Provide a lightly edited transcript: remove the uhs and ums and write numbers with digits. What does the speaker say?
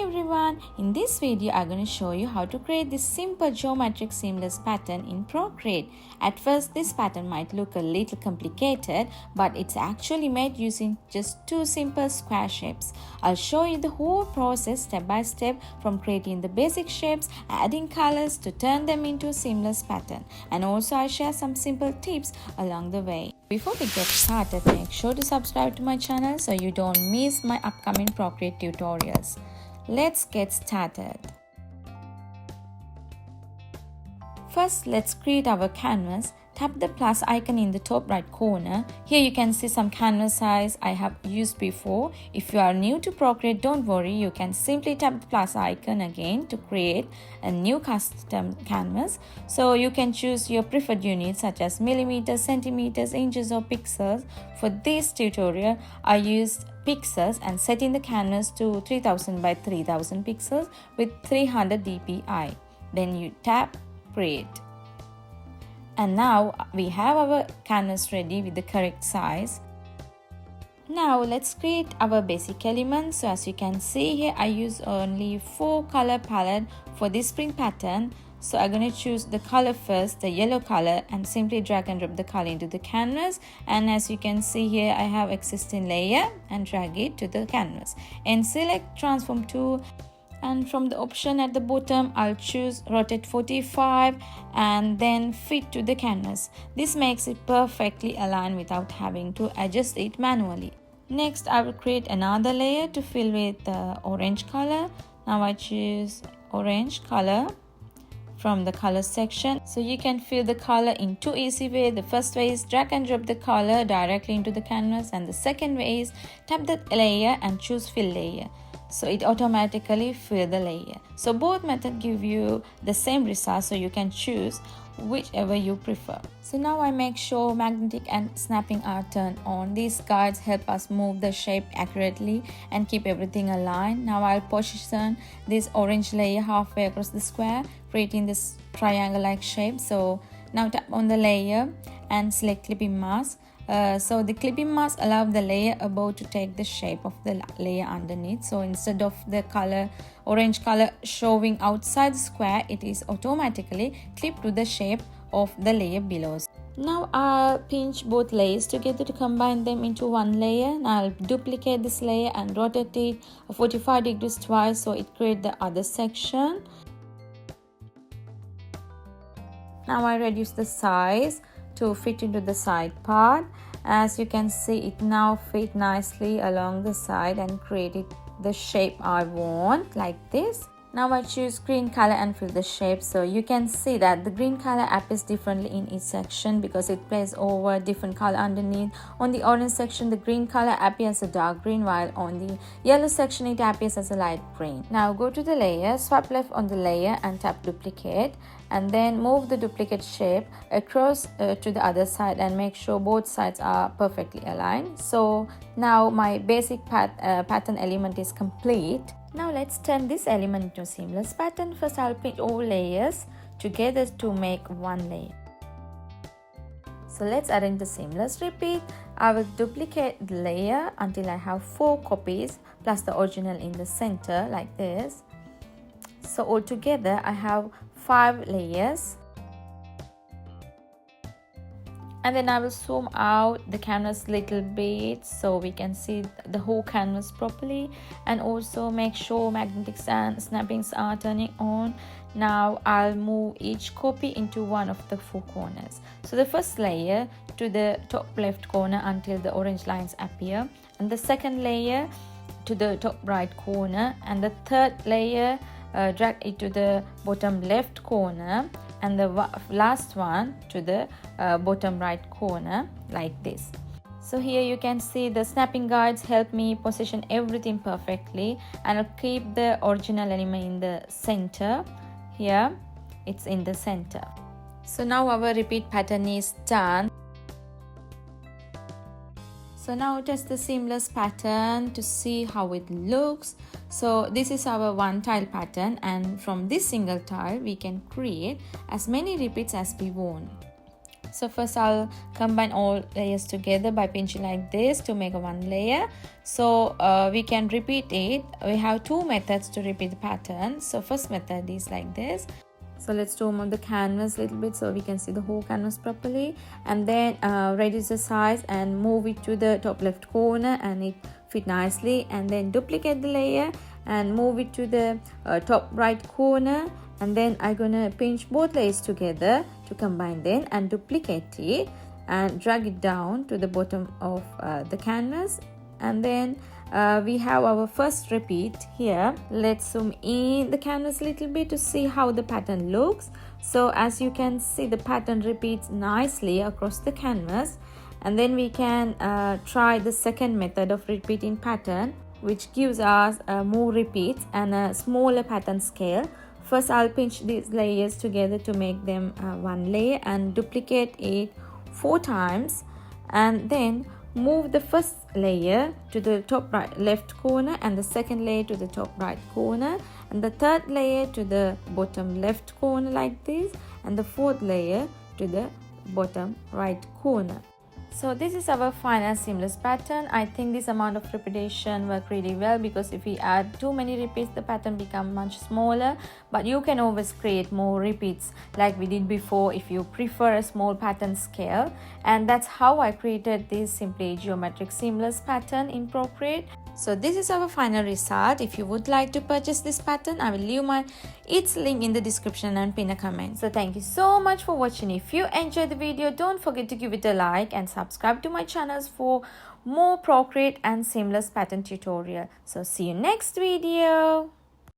everyone, in this video I'm going to show you how to create this simple geometric seamless pattern in Procreate. At first this pattern might look a little complicated, but it's actually made using just two simple square shapes. I'll show you the whole process step by step, from creating the basic shapes, adding colors to turn them into a seamless pattern, and also I'll share some simple tips along the way. Before we get started, make sure to subscribe to my channel so you don't miss my upcoming Procreate tutorials. Let's get started. First, let's create our canvas. Tap the plus icon in the top right corner. Here you can see some canvas size I have used before. If you are new to Procreate, don't worry, you can simply tap the plus icon again to create a new custom canvas. So you can choose your preferred units such as millimeters, centimeters, inches or pixels. For this tutorial, I used pixels and setting the canvas to 3000 by 3000 pixels with 300 dpi. Then you tap create. And now we have our canvas ready with the correct size. Now let's create our basic elements. So as you can see here, I use only 4 color palette for this spring pattern. So I'm going to choose the color first, the yellow color, and simply drag and drop the color into the canvas. And as you can see here, I have existing layer and drag it to the canvas. And select transform tool. And from the option at the bottom, I'll choose rotate 45 and then fit to the canvas. This makes it perfectly aligned without having to adjust it manually. Next, I will create another layer to fill with the orange color. Now I choose orange color from the color section. So you can fill the color in two easy ways. The first way is drag and drop the color directly into the canvas, and the second way is tap the layer and choose fill layer. So it automatically fill the layer. So both methods give you the same result, so you can choose whichever you prefer. So now I make sure magnetic and snapping are turned on. These guides help us move the shape accurately and keep everything aligned. Now I'll position this orange layer halfway across the square, creating this triangle like shape. So now tap on the layer and select clipping mask. So the clipping mask allows the layer above to take the shape of the layer underneath. So instead of the orange color showing outside the square, it is automatically clipped to the shape of the layer below. Now I'll pinch both layers together to combine them into one layer. Now I'll duplicate this layer and rotate it 45 degrees twice so it creates the other section. Now I reduce the size to fit into the side part. As you can see, it now fit nicely along the side and created the shape I want, like this. Now I choose green color and fill the shape. So you can see that the green color appears differently in each section because it plays over different color underneath. On the orange section, the green color appears as a dark green, while on the yellow section it appears as a light green. Now go to the layer, swipe left on the layer and tap duplicate, and then move the duplicate shape across to the other side and make sure both sides are perfectly aligned. So now my basic pattern element is complete. Now let's turn this element into a seamless pattern. First I'll pin all layers together to make one layer. So let's arrange the seamless repeat. I will duplicate the layer until I have 4 copies plus the original in the center, like this. So altogether I have 5 layers. And then I will zoom out the canvas little bit so we can see the whole canvas properly, and also make sure magnetic and snappings are turning on. Now I'll move each copy into one of the 4 corners. So the first layer to the top left corner until the orange lines appear, and the second layer to the top right corner, and the third layer drag it to the bottom left corner, and the last one to the bottom right corner, like this. So here you can see the snapping guides help me position everything perfectly, and I'll keep the original element in the center. Here it's in the center. So now our repeat pattern is done. So now test the seamless pattern to see how it looks. So this is our one tile pattern, and from this single tile we can create as many repeats as we want. So first I'll combine all layers together by pinching like this to make one layer. So we can repeat it. We have two methods to repeat the pattern. So first method is like this. So let's zoom on the canvas a little bit so we can see the whole canvas properly, and then reduce the size and move it to the top left corner, and it fit nicely. And then duplicate the layer and move it to the top right corner, and then I'm gonna pinch both layers together to combine them and duplicate it and drag it down to the bottom of the canvas. And then we have our first repeat here. Let's zoom in the canvas a little bit to see how the pattern looks. So as you can see, the pattern repeats nicely across the canvas. And then we can try the second method of repeating pattern, which gives us more repeats and a smaller pattern scale. First I'll pinch these layers together to make them one layer and duplicate it 4 times, and then move the first layer to the top right left corner, and the second layer to the top right corner, and the third layer to the bottom left corner like this, and the fourth layer to the bottom right corner. So this is our final seamless pattern. I think this amount of repetition worked really well, because if we add too many repeats, the pattern becomes much smaller. But you can always create more repeats like we did before if you prefer a small pattern scale. And that's how I created this simply geometric seamless pattern in Procreate. So this is our final result. If you would like to purchase this pattern, I will leave its link in the description and pin a comment. So thank you so much for watching. If you enjoyed the video, don't forget to give it a like and subscribe to my channels for more Procreate and seamless pattern tutorial. So see you next video.